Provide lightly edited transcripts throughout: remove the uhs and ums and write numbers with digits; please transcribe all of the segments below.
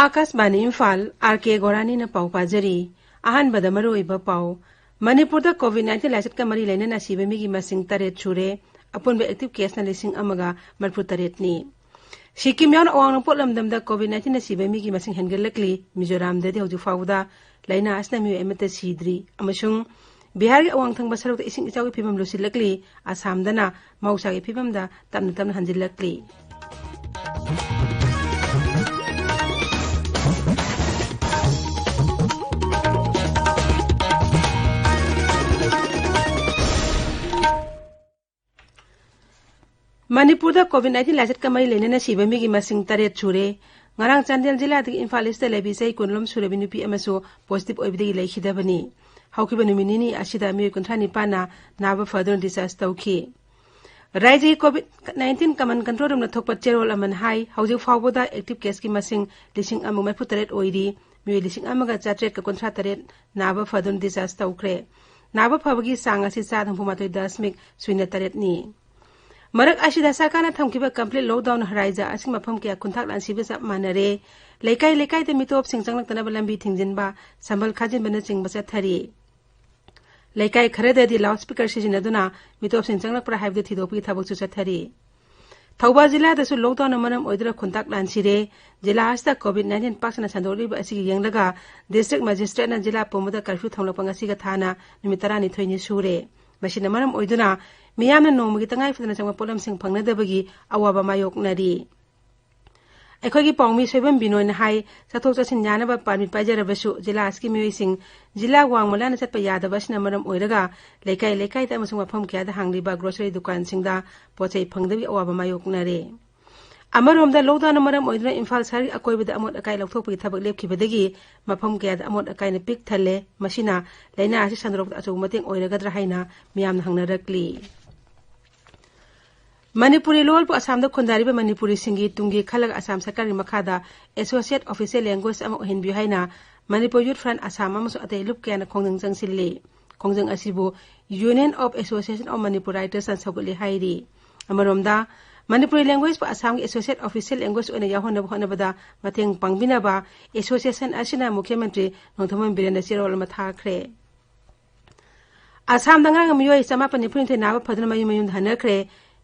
Akashvani Imphal R K गोरानी न पाउ पाजरी अहनबद मरुइबा पाउ मणिपुर कोविड-19 लाइसेट का मरी लेना सिबे मिगी मसिंग 8 छुरे अपुनबे एक्टिव केस न लिसिंग अमगा मरफु 8 नि सिक्किम यान अवांग पोलमदम कोविड-19 सिबे मिगी मसिंग हेनगलकली मिजोराम दे हौजु फाउदा लाइना असना मि एमते सिद्री अमसुंग बिहार के अवांग थंग बसरुक इसिंग इचाउ के फिबम लुसिलकली आसाम दना मौसा के फिबम दा तमन तमन हंजिलकली मणिपुर कोविड-19 लाइसेट का मरी लेना सिबे मिगी मसिंग 8 छुरे ngarang Chandel जिला इम्फाल ईस्ट लेबी से कुनलम सुरबी नुपी अमसो पॉजिटिव ओइबदगी लेखिदबनी हौकिबा नुमिनिनी असिदा मिय कुंथानी पाना नाबा फर्दर डिसास तौखी राज्य कोविड-19 कमन कंट्रोल रूम थोप चेरोल अमन हाई हौजिक फावबोदा एक्टिव केस की मसिंग लिसिंग अमु मफु 8 ओइरी मिय लिसिंग अमगा 4 का कुंथ्रा 8 नाबा फर्दर डिसास तौखरे नाबा फबगी सांग असि 4.8 नि मरक असिदा सरकारना थमकिबा कंप्लीट लॉकडाउन हराइजा असि मफम के खुंथाक लानसिबे सब मानरे लेकाई लेकाई ते मितोप सिंग चंगलकतना लंबी थिंजिनबा संबल खाजिनबना चिंग बसा थरी लेकाई खरेदि लाउड स्पीकर सिजिनदुना मितोप सिंग चंगलकप्रा हाइबदे थिदोपी थबक चु चथरी थौबा जिला दसु लॉकडाउन मरम ओइदरा खुंथाक लानसिरे जिला हस्ता कोविड-19 पाक्सना संदोलिबा असि यंगलगा डिस्ट्रिक्ट मजिस्ट्रेटना जिला पोमुदा कर्फ्यू थंगलपंग असिगा थाना निमित 12 सुरे मसिना मरम ओइदुना मियामना नोमगी तंगाई फदना चंग पोलम सिंग फंगनदबगी अवाबा मायोकनरी अखोगी पाउमी सोइबम बिनोन हाई चथोक चसिन यानबा परमिट पाइजरबसु जिला असकी मियोइसिंग जिला वांगमलाना चटपा यादबसना मरम ओइरगा लेकाई लेकाई ता मसुंग मफम क्यादा हांगलिबा ग्रोसरी दुकान सिंगदा पोचै फंगदबी अवाबा मायोकनरे अमरोमदा लॉकडाउन मरम ओइदना इम्फाल शहर अकोइबदा अमोट अकाई लौथोपगी थबक लेपखिबदगी मफम क्यादा अमोट अकाइना पिक थल्ले मसिना लैना असि संदरोक अचौ मतेंग ओइरगद्रा हाइना मियामना हंगनरकली मणिपुरी लोल पु असम द खुंदारिबा मणिपुरी सिंगी तुंगी खलग असम सरकार की मखादा एसोसिएट ऑफिशियल लैंग्वेज अम ओहिनबि हाइना मणिपुर यूथ फ्रंट असम अमसु अतै लुप केना खोंजंग जंगसिल्ले खोंजंग असिबु union of association of Manipur writers सन सगुले हाइरी अमरोमदा मणिपुरी लैंग्वेज पु असम की एसोसिएट ऑफिशियल लैंग्वेज ओने याहोनब होनबदा मतेंग पांगबिनाबा एसोसिएशन असिना मुख्यमंत्री नोंथमन बिरेन सिरोल मथाखरे असम दंगा मियोय समापन निफुनिथे नाबा फदन मयुमयुन हनखरे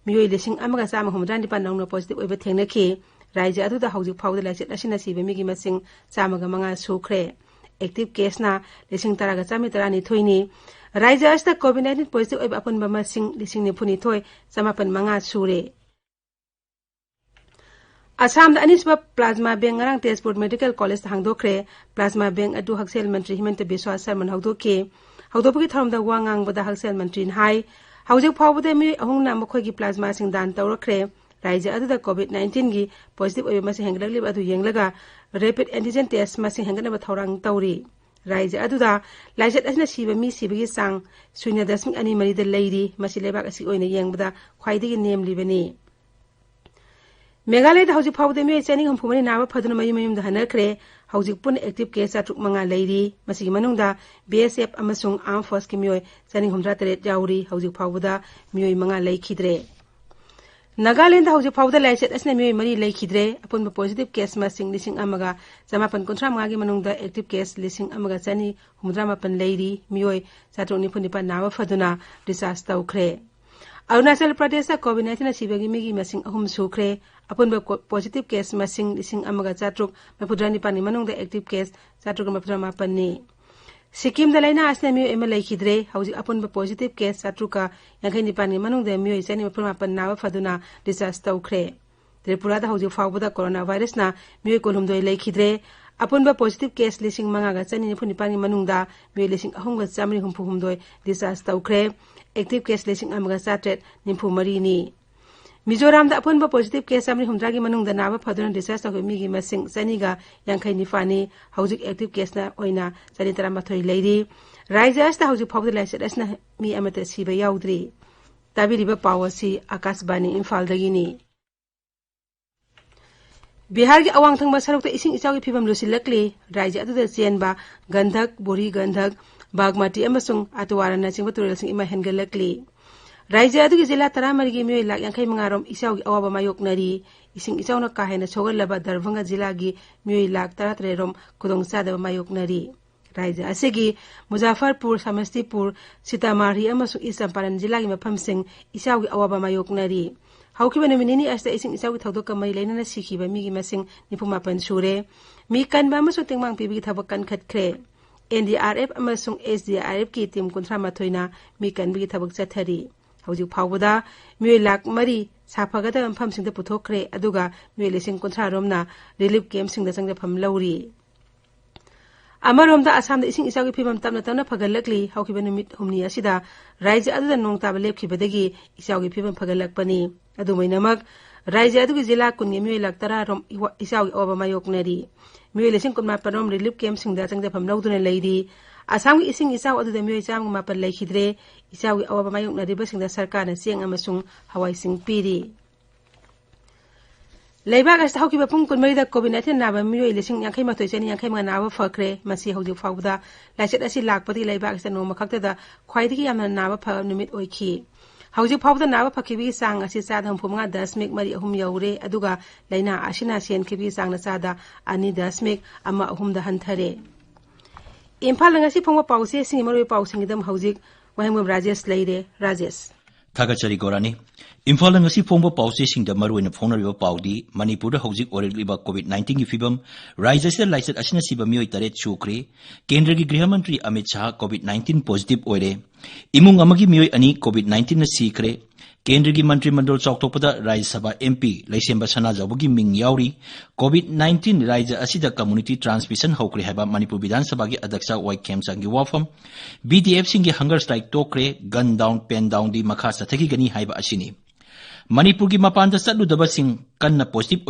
मियोय लिसिंग अमगा चामा हुमद्रान निपान नौनो पॉजिटिव ओइबे थेंगनखी राज्य अदुदा हौजिक फाउदा लाइसेट असिना सिबे मिगी मसिंग चामागा मंगा सुखरे एक्टिव केसना लिसिंग तरागा चामी तरानी थोइनी राज्य अस्ता कोविड-19 पॉजिटिव ओइबे अपन मसिंग लिसिंग निफुनि थोय समापन मंगा सुरे असम द अनिसबा plasma bank ngarang Tezpur medical college हांगदोखरे प्लाज्मा बैंक अदु हक्सेल मंत्री हिमंत बिस्वा शर्मा हौदोके हौदोपगी थरमदा वांगांग बदा हक्सेल मंत्री हाई हौजिक फावबदे मी अहुंगना मखोगी प्लाज्मा सिंग दान तौरखरे राज्य अदुदा कोविड-19 गी पॉजिटिव ओइबे मसे हेंगलगलिब अदु येंगलगा रैपिड एंटीजन टेस्ट मसे हेंगनबा थौरांग तौरी राज्य अदुदा लाइसेट असना सिबे मी सिबगी सांग 0.2 द लैरी मसे लेबाक असि ओइना येंगबदा ख्वाइदगी नेमलिबनी Meghalaya the हौजिक फावदे me चेनिंग हमफुमनि Naba फदुन मयुमयुम the हनखरे हौजिक पुन एक्टिव केस चाटुक मंगा लैरी मसिगी मनुंगदा बीएसएफ अमसुंग आर्म फोर्स की मियोय चेनिंग हमद्रा 3 याउरी हौजिक फावदा मियोय मंगा लैखिद्रे नागालैंड हौजिक फावदा लाइसेट असना मियोय मरी लैखिद्रे अपुन पॉजिटिव केस मसिंग लिसिंग अमगा समापन कुंथ्रा मंगा गी मनुंगदा एक्टिव केस लिसिंग अमगा चनी हमद्रा मापन लैरी मियोय चाटुक निपुनिपा नाबा फदुना डिसास तौखरे अरुणाचल प्रदेश कोविड-19 सिबगी मिगी मसिंग अहुम सुखरे अपुन पॉजिटिव केस मसिंग लिसिंग अमगा चाटुक मफुद्रा निपानी मनुंगदा एक्टिव केस चाटुक मफुद्रा मापन्नी सिक्किम दलाइना असना मियो एम लैखिद्रे हौजिक अपुन पॉजिटिव केस चाटुका यांखै निपानी मनुंगदा मियो चनी मफुद्रा मापन नाबा फदुना डिसास तौखरे त्रिपुरा दा हौजिक फावबदा कोरोना वायरस ना मियो कोलुमदोय लैखिद्रे अपुन पॉजिटिव केस लिसिंग मंगागा चनी निपुनिपानी मनुंगदा मियो लिसिंग अहुंगा चामरी हुमफु हुमदोय डिसास तौखरे एक्टिव केस लिसिंग अमगा 4 नि मिजोराम दा अपुन पॉजिटिव केस चामरी हुमद्रागी मनुंगदा नाबा फदुना डिसास तौखे मिगी मसिंग चनीगा यांखै निफानी हौजिक एक्टिव केसना ओइना चनी 13 लैरी राज्य अस्ता हौजिक फावदा लाइसेट असना मी अमते सिबा याउद्री ताबिरिबा पावसी आकाशवाणी इम्फाल दगिनी बिहार की अवांग थंगबा सरुकता इसिंग इचाउगी फिबम लुसिलकली राज्य अदुदा चेनबा गंधक बोरी गंधक बागमती अमसुंग अतवारना चिंग तुरेलसिंग इमा हेनगलकली राज्य अदुगी जिला 13 की मियोय lakh 50 मंगारोम इचाउगी अवाबा मायोकनरी ising ichauna kahena sogalaba Darbhanga jilagi mioi lakh 13 rom khudongchadaba mayoknari Raja asigi Muzaffarpur Samastipur Sitamarhi amasung East Champaran jilagi mafamsing isawgi awaba mayoknari Haukiba numinini asta ising isawgi thawdok kamai lainana sikhiba migi masing 98 sure mi kanba amasung tingmang pibi thabakan khatkre NDRF amasung SDRF ki team kunthra mathoina mi kanbi thabak chathari haujuk phawbada mi lak mari saphagada mpham singda puthokre aduga mi lesing kunthra romna relief camp singda changda pham lauri Amaromda Assam ising isawgi phibam tamna tamna phagalakli haukiba numit humni asida raija aduda nong taba lepkhibadagi isawgi phibam phagalakpani adumainamak raija adugi jila kungi mi lak tara rom isawgi oba mayoknari mi lesing kunma panom relief camp singda changda pham lauduna leidi Assam ising isaw aduda mi cham ma par laikhidre isawgi oba mayoknari basingda sarkarna siang amasung hawai sing piri Leibak as hauki bapung kun mai da COVID-19 naba mioi lesing yang khaima toi chani yang khaima naba fakre masi hauju fawda laiset asi lakpati leibak as no makhakta da khwaidigi yamna naba pha numit oikhi hauju fawda naba phakhibi sang asi sadam phumnga 10 mari ahum yaure aduga laina asina sen khibi sang na sada ani 10 ama ahum da hanthare Imphal ngasi phongwa pause singimoroi pausing dam haujik Wahengbam Rajesh leire Rajesh Thagachari Gorani Imphal ngasi phongba pause singda maruina phonariba paudi Manipur da hojik oreliba COVID-19 gi fibam Raja se laiset asina siba mioi taret chukre Kendra gi Griha Mantri Amit Shah COVID-19 positive oire imung amagi mioi ani COVID-19 na sikre Kendra gi Mantri Mandal Choktopada Rajya Sabha MP Laisemba Sana Jawagi Ming Yauri COVID-19 Rajya asida community transmission hokre haba Manipur Vidhan Sabha gi Adyaksha Wahengbam sangi wafam BDF singi hunger strike tokre gun down pen down di makha sathaki gani haiba asini Manipur gi mapan da sadudaba sing kanna positive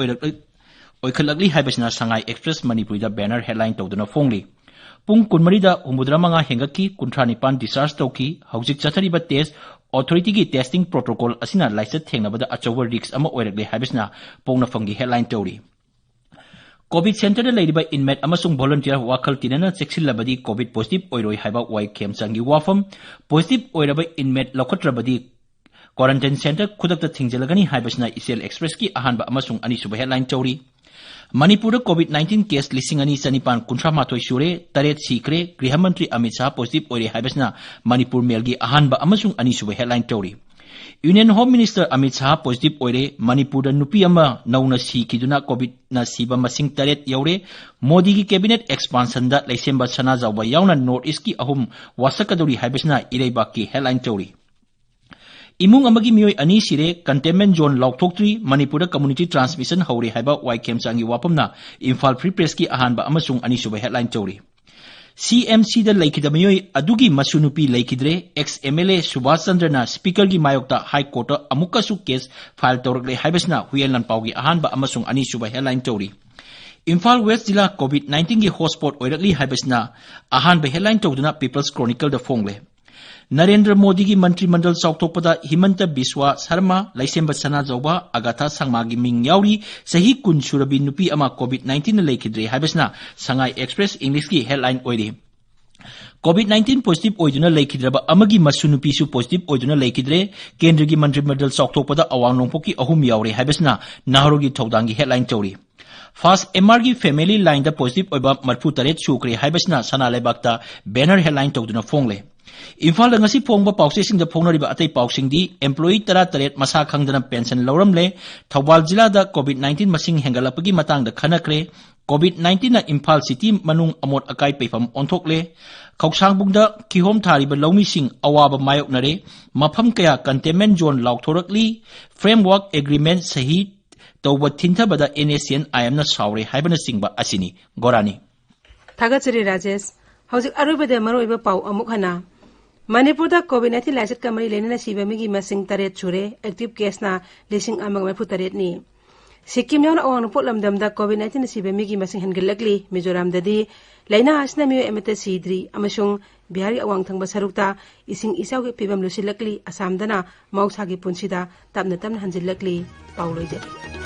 oikhalagli haibasna Sangai Express Manipur da banner headline tawduna phongli pung kunmari da umudra manga hengaki kuntranipan discharge tawki haujik chathariba test authority gi testing protocol asina license thengnabada achover risks ama oiragli haibasna pongna phanggi headline tawri COVID center da leidiba inmate amasung volunteer wakhal tinana cheksilabadi COVID positive oiroi haiba Wahengbam sangi wafam positive oiraba inmate lokhatrabadi Quarantine Center khudakta thingjalagani haibasna Isel Express ki ahanba amasung ani suba headline tawri Manipur COVID-19 case lising ani sanipan kuntra mathoi sure taret sikre Griha Mantri Amit Shah positive oire haibasna Manipur melgi ahanba amasung ani suba headline tawri Union Home Minister Amit Shah positive oire Manipur da nupi ama nauna sikiduna COVID na siba masing taret yaure Modi gi cabinet expansion da Laisemba Sana Jawba yauna North East ki ahum wasakaduri haibasna Ireibak ki headline tawri Imung amagi mioi ani sire containment zone laukthokri Manipur community transmission hori haiba Wahengbam sangi wapamna Imphal Free Press ki ahanba amasung ani suba headline tawri CMC da laikida mioi adugi masunupi laikidre ex MLA Subhash Chandra na speaker gi mayokta high court amuka su case file tawrle haibasna Huyelan Paugi ahanba amasung ani suba headline tawri Imphal West Jilla COVID-19 gi hotspot oirakli haibasna ahanba headline tawduna People's Chronicle da fongle Narendra Modi gi Mantri Mandal Choktopada Himanta Biswa Sharma Laisemba Sana Jawba Agatha Sangma gi Ming Yauri Sahi Kun Surabi Nupi ama COVID-19 laikidre haibasna Sangai Express English ki headline oire COVID-19 positive oiduna laikidraba amagi masunupi su positive oiduna laikidre Kendra gi Mantri Mandal Choktopada Awang Nongpoki ahum yaure haibasna Nahru gi Thawdang gi headline tawri First MR gi family line da positive oiba marfu taret chukre haibasna Sana Laibakta banner headline tawduna fongle Imphal ngasi phongba pause sing da phongnariba atai pausing di employee tara taret masa khangdana pension lauramle Thawbal jila da COVID-19 masing hengalapagi matang da khanakre COVID-19 na Imphal city manung amot akai peifam onthokle khausangbung da kihom thariba laumi sing awaba mayoknare mafam kaya containment zone laukhorakli framework agreement sahi tawba thinthabada NACN IM na saure haibana singba asini Gorani Thagachari Rajesh hauzik aruibade maroiba pau amuk hana Manipur da COVID-19 laiset kamari lenana siba migi masing taret chure active case na lising amang mapu taret ni Sikkim yauna awang potlam dam da COVID-19 siba migi masing hangalakli Mizoram dadi laina asna miyo emete sidri amasung bihari awang thangba sarukta ising isaw gi pibam lusilakli Assam dana mausagi punsida tamna tamna hanjilakli pauloide